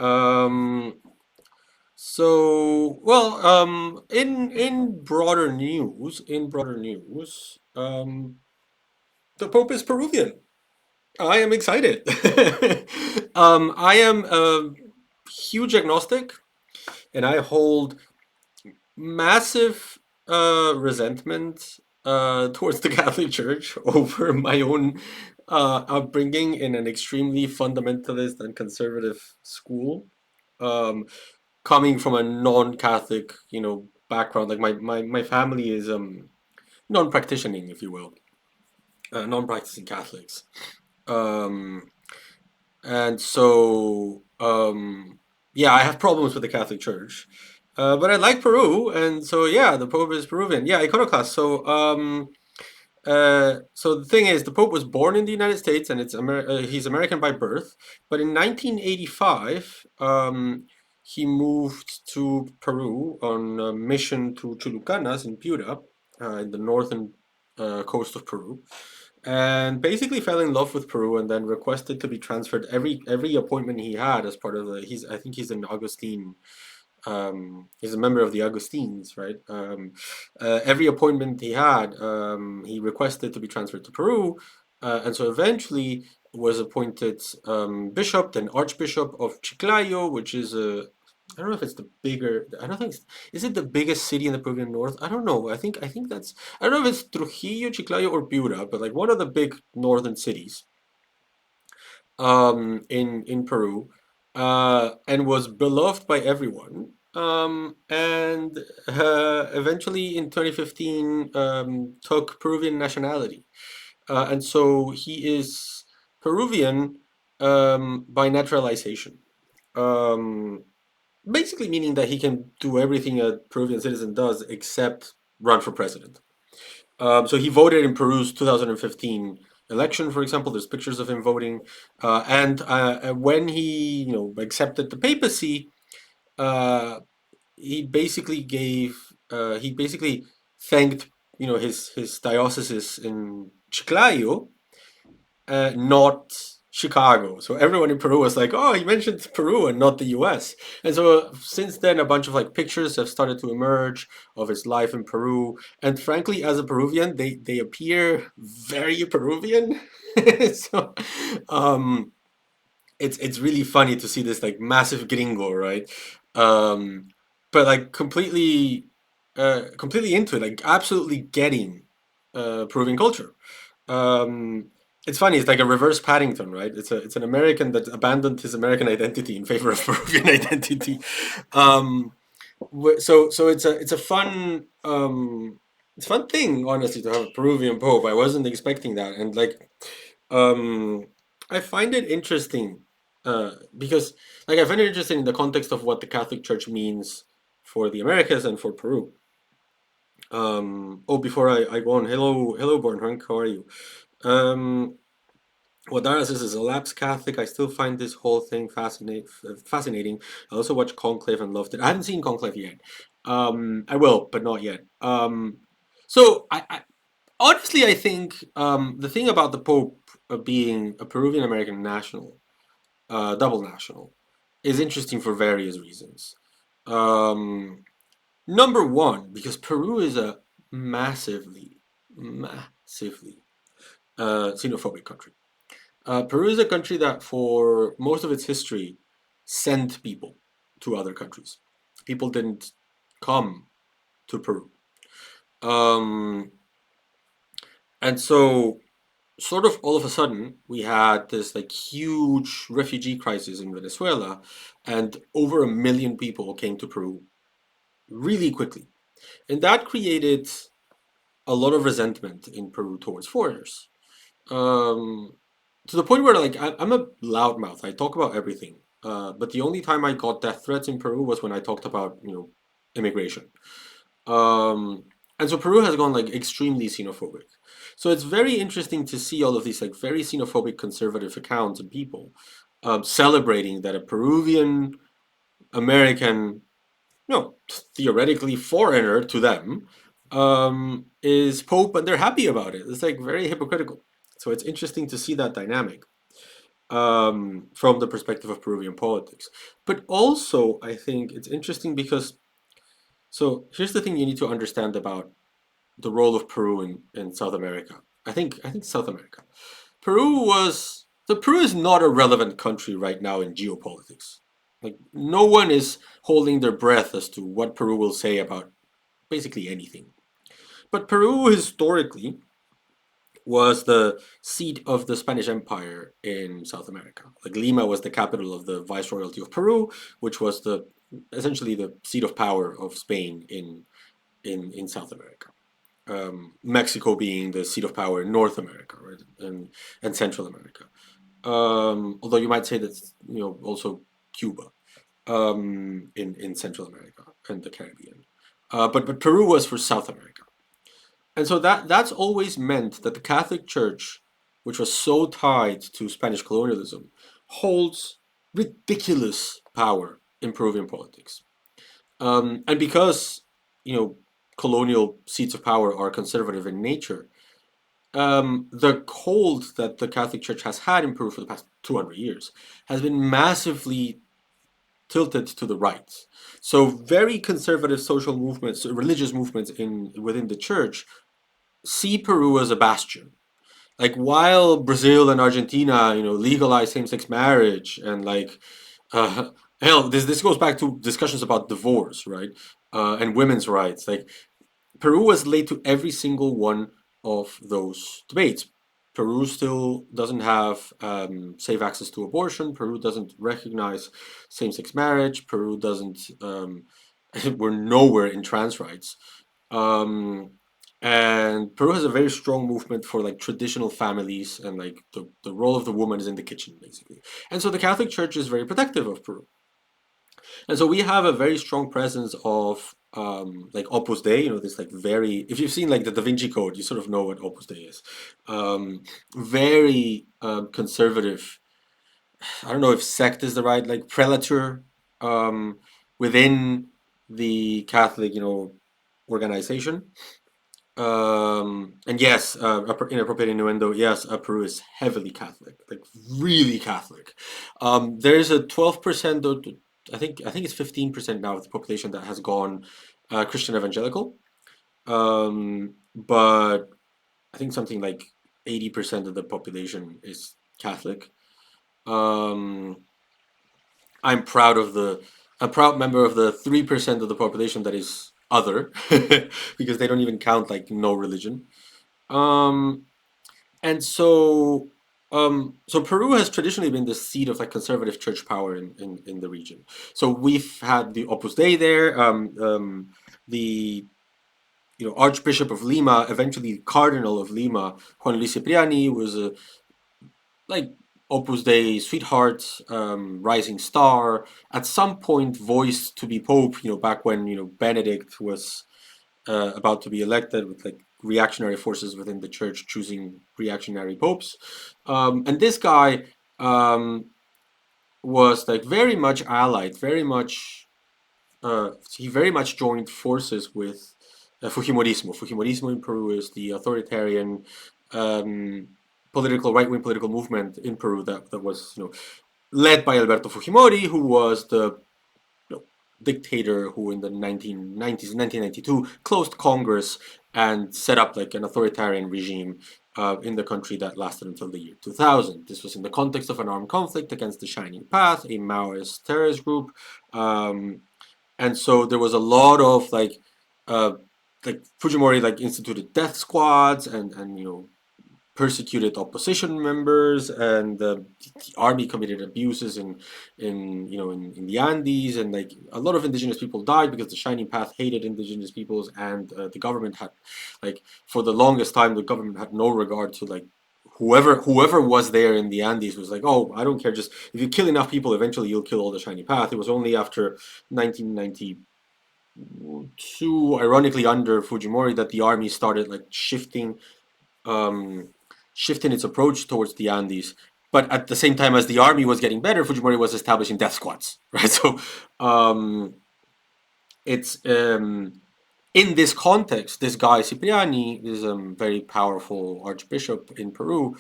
Um, in broader news, the Pope is Peruvian. I am excited. I am a huge agnostic, and I hold massive resentment towards the Catholic Church over my own upbringing in an extremely fundamentalist and conservative school. Um, Coming from a non-Catholic, background, like my family is non-practicing, if you will, non-practicing Catholics. Um, And so, yeah, I have problems with the Catholic Church, but I like Peru, and so yeah, the Pope is Peruvian. Yeah, iconoclast. So the thing is, the Pope was born in the United States, and he's American by birth. But in 1985, he moved to Peru on a mission to Chulucanas in Piura, in the northern coast of Peru, and basically fell in love with Peru, and then requested to be transferred every appointment he had as part of the. He's I think he's an Augustine. He's a member of the Augustines, right? Every appointment he had, he requested to be transferred to Peru, and so eventually was appointed bishop, then archbishop of Chiclayo, which is a. I don't know if it's the bigger. I don't think. Is it the biggest city in the Peruvian north? I don't know. I think that's. I don't know if it's Trujillo, Chiclayo, or Piura, but like one of the big northern cities in Peru, and was beloved by everyone. And eventually in 2015 took Peruvian nationality. And so he is Peruvian by naturalization. Um, Basically meaning that he can do everything a Peruvian citizen does except run for president. So he voted in Peru's 2015 election, for example. There's pictures of him voting, and when he, accepted the papacy, uh, he basically thanked, his diocese in Chiclayo, not Chicago. So everyone in Peru was like, "Oh, he mentioned Peru and not the U.S." And so since then, a bunch of like pictures have started to emerge of his life in Peru. And frankly, as a Peruvian, they appear very Peruvian. So um, it's really funny to see this like massive gringo, right? Um, but like completely into it, like absolutely getting Peruvian culture. Um, it's funny. It's like a reverse Paddington, right? It's an American that abandoned his American identity in favor of Peruvian identity. Um, so it's a fun thing, honestly, to have a Peruvian Pope. I wasn't expecting that, and like um, I find it interesting because like I find it interesting in the context of what the Catholic Church means for the Americas and for Peru. Before I go on, hello, Bornhank, how are you? Um, what Dara says is a lapsed Catholic. I still find this whole thing fascinating. I also watched Conclave and loved it. I haven't seen Conclave yet. I will, but not yet. So I honestly, I think the thing about the Pope being a Peruvian American national, double national, is interesting for various reasons. Um, Number one, because Peru is a massively xenophobic country. Peru is a country that, for most of its history, sent people to other countries. People didn't come to Peru. Um, and so, sort of all of a sudden, we had this like huge refugee crisis in Venezuela, and over 1 million people came to Peru really quickly. And that created a lot of resentment in Peru towards foreigners. Um, to the point where like I'm a loudmouth. I talk about everything. But the only time I got death threats in Peru was when I talked about immigration. Um, and so Peru has gone like extremely xenophobic. So it's very interesting to see all of these like very xenophobic conservative accounts and people celebrating that a Peruvian American, theoretically foreigner to them, is Pope, and they're happy about it. It's like very hypocritical. So it's interesting to see that dynamic. from the perspective of Peruvian politics. But also, I think it's interesting because so here's the thing you need to understand about the role of Peru in South America. I think South America. Peru is not a relevant country right now in geopolitics. Like no one is holding their breath as to what Peru will say about basically anything. But Peru historically was the seat of the Spanish Empire in South America. Like Lima was the capital of the Viceroyalty of Peru, which was the essentially the seat of power of Spain in South America. Mexico being the seat of power in North America, right, and Central America. Although you might say that's also Cuba in Central America and the Caribbean, but Peru was for South America, and so that's always meant that the Catholic Church, which was so tied to Spanish colonialism, holds ridiculous power in Peruvian politics. And because colonial seats of power are conservative in nature, the hold that the Catholic Church has had in Peru for the past 200 years has been massively tilted to the right. So very conservative social movements, religious movements within the church see Peru as a bastion. Like while Brazil and Argentina, legalize same-sex marriage and like uh, hell, this goes back to discussions about divorce, right? And women's rights. Like Peru was late to every single one of those debates. Peru still doesn't have safe access to abortion. Peru doesn't recognize same-sex marriage. Peru doesn't. We're nowhere in trans rights. Um, and Peru has a very strong movement for like traditional families and like the role of the woman is in the kitchen basically. And so the Catholic Church is very protective of Peru. And so we have a very strong presence of like Opus Dei, this like very, if you've seen like the Da Vinci Code, you sort of know what Opus Dei is. Very conservative. I don't know if sect is the right, like prelature um, within the Catholic, organization. And yes, inappropriate innuendo. Yes, Peru is heavily Catholic, like really Catholic. There's a 12%, I think it's 15% now of the population that has gone Christian evangelical. But I think something like 80% of the population is Catholic. Um, I'm proud of a proud member of the 3% of the population that is other, because they don't even count like no religion. Um, and so Peru has traditionally been the seat of like conservative church power in the region. So we've had the Opus Dei there, the Archbishop of Lima, eventually Cardinal of Lima, Juan Luis Cipriani was a like Opus Dei sweetheart, rising star. At some point, voiced to be Pope. Back when Benedict was about to be elected with like reactionary forces within the church choosing reactionary popes. And this guy was like very much allied, he very much joined forces with Fujimorismo. Fujimorismo in Peru is the authoritarian um, right-wing political movement in Peru that was led by Alberto Fujimori, who was the dictator who in the 1990s, 1992, closed Congress and set up like an authoritarian regime in the country that lasted until the year 2000. This was in the context of an armed conflict against the Shining Path, a Maoist terrorist group. And so there was a lot of uh, like Fujimori like instituted death squads and persecuted opposition members, and the army committed abuses in the Andes, and like a lot of indigenous people died because the Shining Path hated indigenous peoples, and the government had like for the longest time the government had no regard to like whoever was there in the Andes was like, oh, I don't care, just if you kill enough people eventually you'll kill all the Shining Path. It was only after 1992, ironically under Fujimori, that the army started like um, shifting its approach towards the Andes. But at the same time as the army was getting better, Fujimori was establishing death squads, right? So um, it's in this context, this guy Cipriani, this very powerful archbishop in Peru,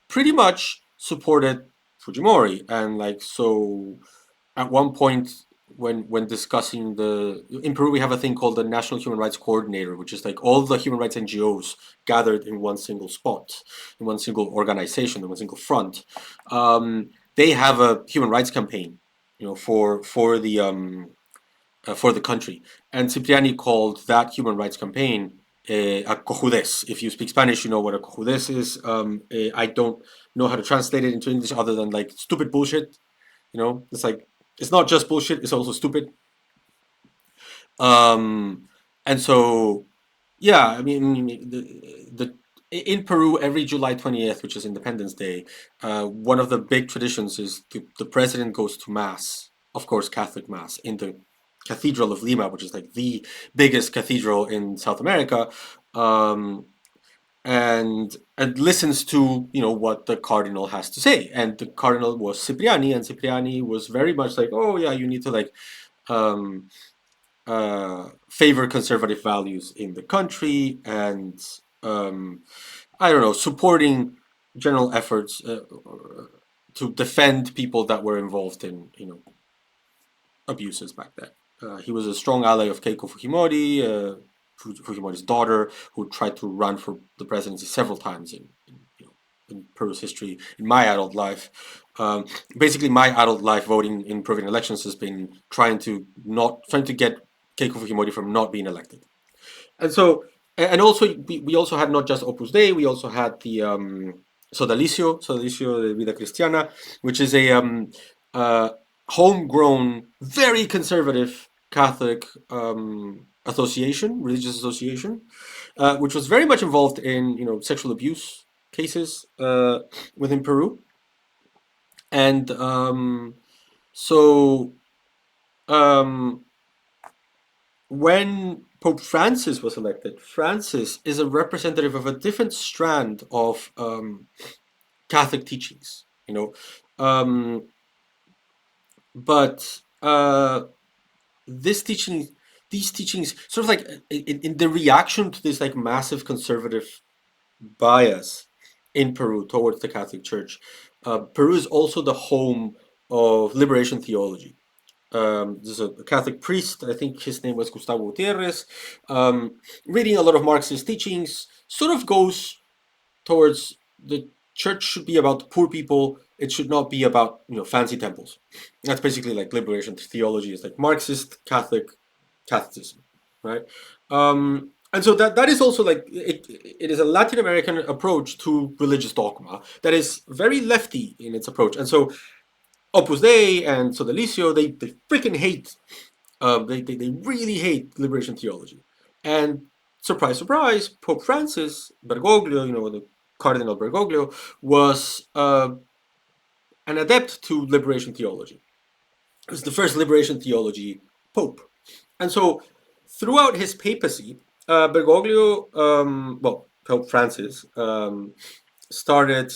pretty much supported Fujimori, and like so at one point when discussing the in Peru we have a thing called the National Human Rights Coordinator, which is like all the human rights NGOs gathered in one single spot, in one single organization, in one single front. They have a human rights campaign, for the country, and Cipriani called that human rights campaign a cojudes. If you speak Spanish, you know what a cojudes is. I don't know how to translate it into English other than like stupid bullshit. It's like it's not just bullshit; it's also stupid. Um, and so, yeah, I mean, the in Peru, every July 20th, which is Independence Day, one of the big traditions is the president goes to mass, of course, Catholic mass, in the Cathedral of Lima, which is like the biggest cathedral in South America, um, and listens to what the cardinal has to say. And the cardinal was Cipriani, and Cipriani was very much like, oh yeah, you need to like. Um, favor conservative values in the country and I don't know, supporting general efforts to defend people that were involved in abuses back then. He was a strong ally of Keiko Fujimori, Fujimori's daughter, who tried to run for the presidency several times in Peru's history. In my adult life, basically my adult life voting in Peruvian elections has been trying to get Keiko Fujimori from not being elected. And so, and also we also had not just Opus Dei, we also had the Sodalicio de Vida Cristiana, which is a uh, homegrown, very conservative Catholic religious association, which was very much involved in sexual abuse cases within Peru, and so um, when Pope Francis was elected, Francis is a representative of a different strand of Catholic teachings, but this teaching, these teachings, sort of like in the reaction to this like massive conservative bias in Peru towards the Catholic Church. Peru is also the home of liberation theology. There's a Catholic priest, I think his name was Gustavo Gutierrez, reading a lot of Marxist teachings, sort of goes towards the church should be about the poor people. It should not be about fancy temples. That's basically like liberation theology. It's like Marxist Catholicism, right? And so that is also like it is a Latin American approach to religious dogma that is very lefty in its approach. And so Opus Dei and Sodalicio, they freaking hate, they really hate liberation theology. And surprise, surprise, Pope Francis Bergoglio, the Cardinal Bergoglio, was an adept to liberation theology. He was the first liberation theology pope. And so throughout his papacy, Bergoglio, Pope Francis, started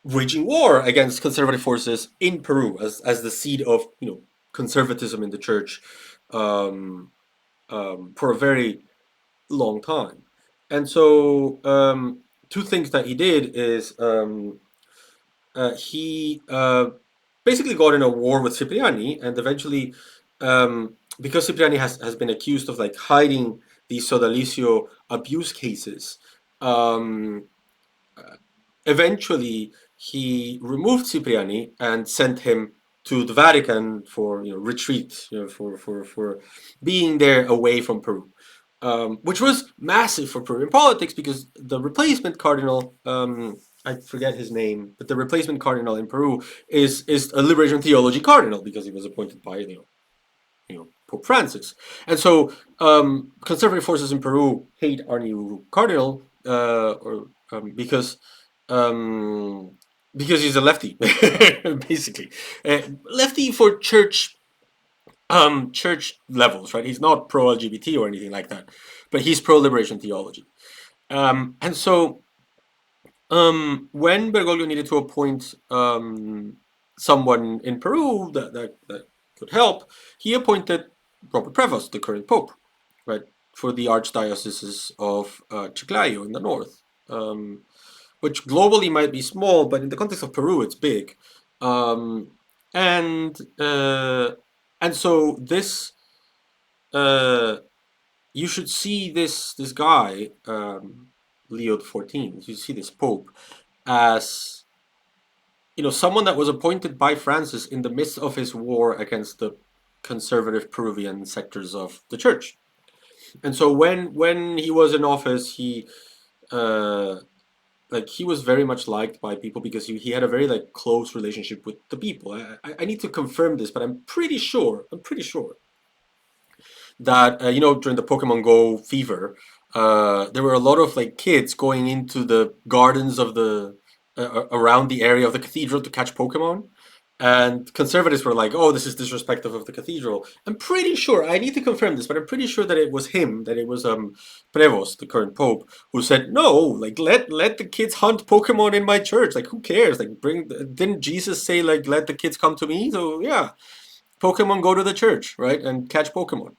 waging war against conservative forces in Peru as the seed of conservatism in the church for a very long time. And so two things that he did is he basically got in a war with Cipriani, and eventually, because Cipriani has been accused of like hiding these Sodalicio abuse cases, um, eventually he removed Cipriani and sent him to the Vatican for retreat, for being there away from Peru, which was massive for Peruvian politics because the replacement cardinal, I forget his name, but the replacement cardinal in Peru is a liberation theology cardinal because he was appointed by Pope Francis, and so conservative forces in Peru hate our new cardinal, because um, he's a lefty, basically, lefty for church levels, right? He's not pro LGBT or anything like that, but he's pro liberation theology, and so when Bergoglio needed to appoint someone in Peru that could help, he appointed Robert Prevost, the current pope, right, for the archdioceses of Chiclayo in the north. which globally might be small, but in the context of Peru, it's big. Um, and and so this uh, you should see this guy Leo XIV. You see this Pope as someone that was appointed by Francis in the midst of his war against the conservative Peruvian sectors of the church. And so when he was in office, uh, he was very much liked by people because he had a very close relationship with the people. I need to confirm this, but I'm pretty sure that during the Pokemon Go fever, there were a lot of kids going into the gardens of the around the area of the cathedral to catch Pokemon. And conservatives were like, "Oh, this is disrespectful of the cathedral." I'm pretty sure. I need to confirm this, but I'm pretty sure that it was him, that it was Prevost, the current pope, who said, "No, let the kids hunt Pokemon in my church. Like, who cares? Like, bring. Didn't Jesus say let the kids come to me? So yeah, Pokemon go to the church, right, and catch Pokemon."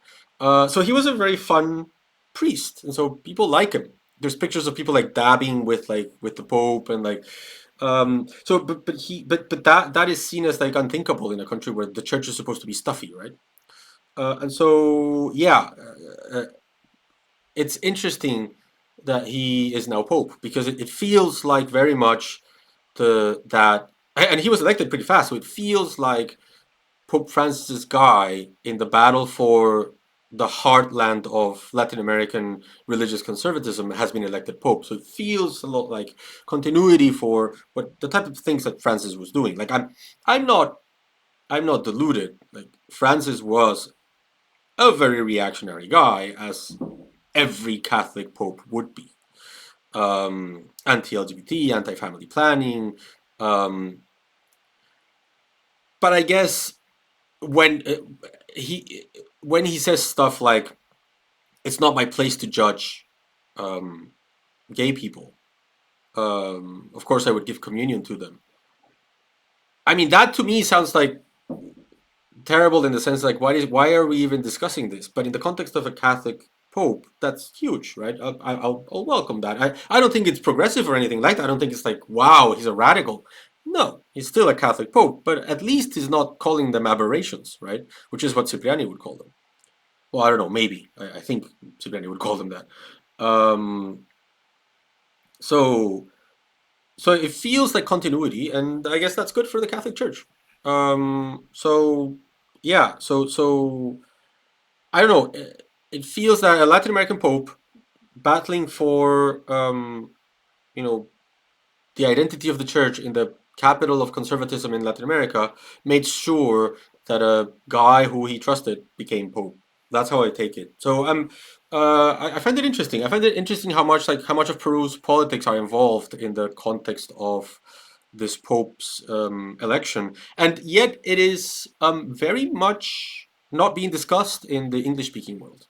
So he was a very fun priest, and so people like him. There's pictures of people dabbing with the Pope and so but that is seen as unthinkable in a country where the church is supposed to be stuffy, right? And so yeah, it's interesting that he is now Pope because it feels like very much and he was elected pretty fast, so it feels like Pope Francis's guy in the battle for the heartland of Latin American religious conservatism has been elected Pope. So it feels a lot like continuity for what the type of things that Francis was doing. I'm not I'm not deluded. Like Francis was a very reactionary guy, as every Catholic Pope would be. Anti-LGBT, anti-family planning. Um, but I guess when he when he says stuff like it's not my place to judge um, gay people. Of course, I would give communion to them. I mean, that to me sounds like terrible in the sense why are we even discussing this? But in the context of a Catholic Pope, that's huge, right? I'll welcome that. I don't think it's progressive or anything like that. I don't think it's like wow, he's a radical. No, he's still a Catholic Pope, but at least he's not calling them aberrations, right? Which is what Cipriani would call them. Well, I don't know, maybe. I think Cipriani would call them that. Um, so so it feels like continuity, and I guess that's good for the Catholic Church. So yeah, so I don't know. It feels that a Latin American Pope battling for you know the identity of the church in the capital of conservatism in Latin America made sure that a guy who he trusted became pope. That's how I take it. So I find it interesting. I find it interesting how much of Peru's politics are involved in the context of this pope's election, and yet it is very much not being discussed in the English speaking world.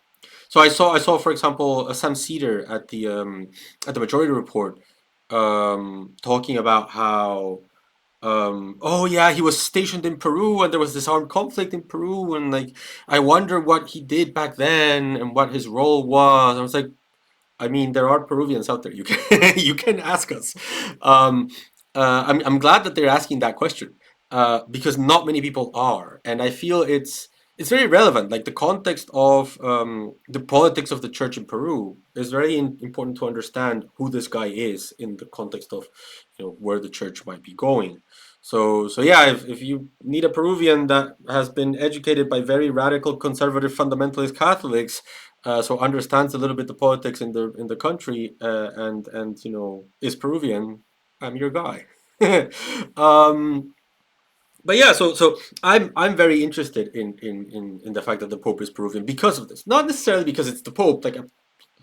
So I saw for example Sam Cedar at the Majority Report talking about how oh yeah, he was stationed in Peru and there was this armed conflict in Peru, and I wonder what he did back then and what his role was. I was like, I mean, there are Peruvians out there. You can you can ask us. Um, I'm glad that they're asking that question because not many people are, and I feel it's very relevant. Like the context of the politics of the church in Peru is very important to understand who this guy is in the context of where the church might be going. So yeah, if you need a Peruvian that has been educated by very radical conservative fundamentalist Catholics, so understands a little bit the politics in the country, and is Peruvian, I'm your guy. um, but yeah, so I'm very interested in the fact that the Pope is Peruvian because of this, not necessarily because it's the Pope.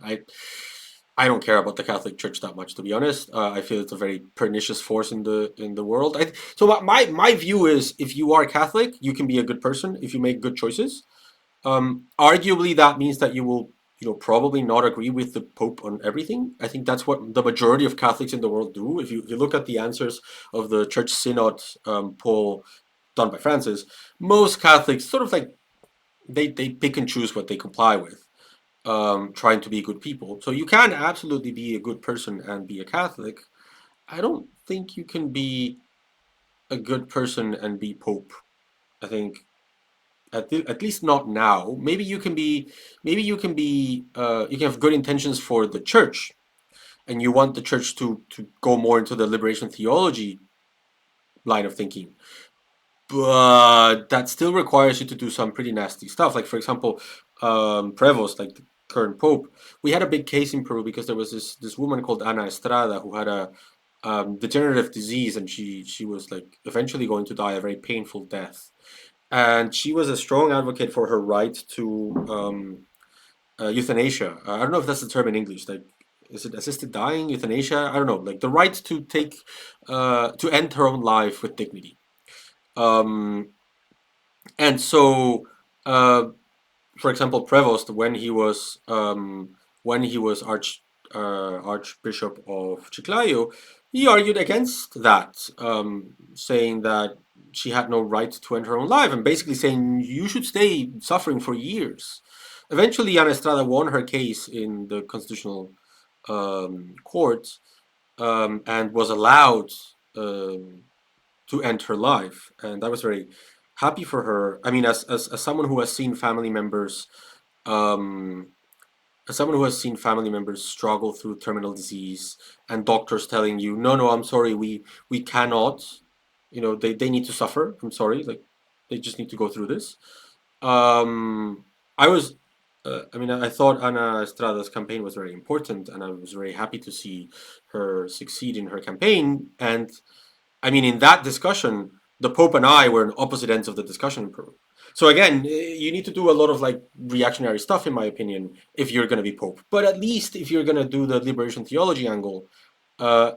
I I don't care about the Catholic Church that much, to be honest. I feel it's a very pernicious force in the world. So my view is, if you are Catholic, you can be a good person if you make good choices. Arguably, that means that you will, probably not agree with the Pope on everything. I think that's what the majority of Catholics in the world do. If you look at the answers of the Church Synod poll done by Francis, most Catholics sort of they pick and choose what they comply with, trying to be good people. So you can absolutely be a good person and be a Catholic. I don't think you can be a good person and be Pope. I think at least not now. Maybe you can be, you can have good intentions for the church, and you want the church to go more into the liberation theology line of thinking. But that still requires you to do some pretty nasty stuff. Like, for example, Prevost, like the current pope, we had a big case in Peru because there was this woman called Ana Estrada who had a degenerative disease, and she was like eventually going to die a very painful death. And she was a strong advocate for her right to euthanasia. I don't know if that's the term in English. Like, is it assisted dying, euthanasia? I don't know. Like the right to take to end her own life with dignity. Um, and so, uh, for example, Prevost, when he was Archbishop of Chiclayo, he argued against that, saying that she had no right to end her own life, and basically saying you should stay suffering for years. Eventually, Ana Estrada won her case in the constitutional court, and was allowed um, to end her life, and I was very happy for her. I mean, as someone who has seen family members, um, as someone who has seen family members struggle through terminal disease, and doctors telling you, no, no, I'm sorry, we cannot, they need to suffer. I'm sorry, like they just need to go through this. Um, I was. I mean, I thought Ana Estrada's campaign was very important, and I was very happy to see her succeed in her campaign. And I mean, in that discussion, the Pope and I were on opposite ends of the discussion in Peru. So again, you need to do a lot of like reactionary stuff, in my opinion, if you're going to be Pope. But at least if you're going to do the liberation theology angle, uh,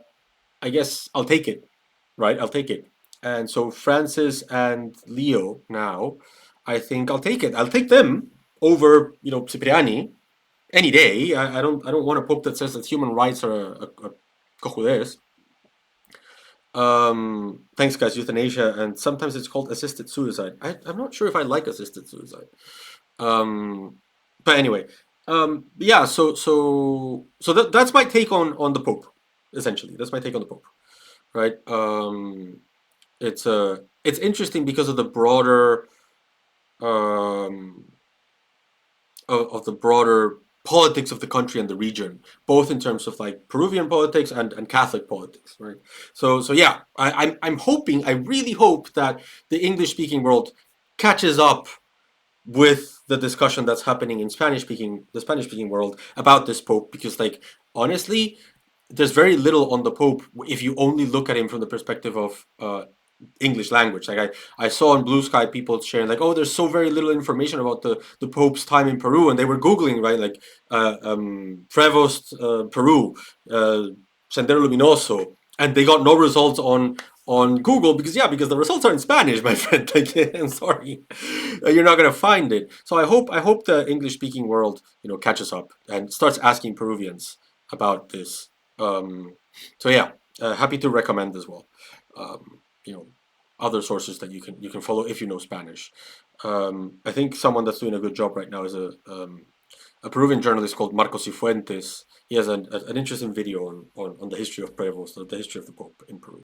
I guess I'll take it, right? I'll take it. And so Francis and Leo now, I think I'll take it. I'll take them over, Cipriani any day. I don't want a Pope that says that human rights are a cojudez. Thanks, guys. Euthanasia, and sometimes it's called assisted suicide. I'm not sure if I like assisted suicide. Um, but anyway, yeah. So that's my take on the Pope. Essentially, that's my take on the Pope. Right. It's interesting because of the broader um, of the broader politics of the country and the region, both in terms of like Peruvian politics and Catholic politics, right? So yeah, I'm hoping, I really hope that the English speaking world catches up with the discussion that's happening in the Spanish speaking world about this Pope, because like honestly, there's very little on the Pope if you only look at him from the perspective of English language. Like I saw on Blue Sky people sharing like, oh, there's so very little information about the Pope's time in Peru, and they were googling, right, like Prevost, Peru, uh, Sendero Luminoso, and they got no results on Google because the results are in Spanish, my friend. Like, I'm sorry, you're not gonna find it. So I hope the English speaking world catches up and starts asking Peruvians about this. Um, so yeah, happy to recommend as well. Um, you know, other sources that you can follow if you know Spanish. I think someone that's doing a good job right now is a Peruvian journalist called Marcos Cifuentes. He has an interesting video on the history of Prevost, the history of the Pope in Peru.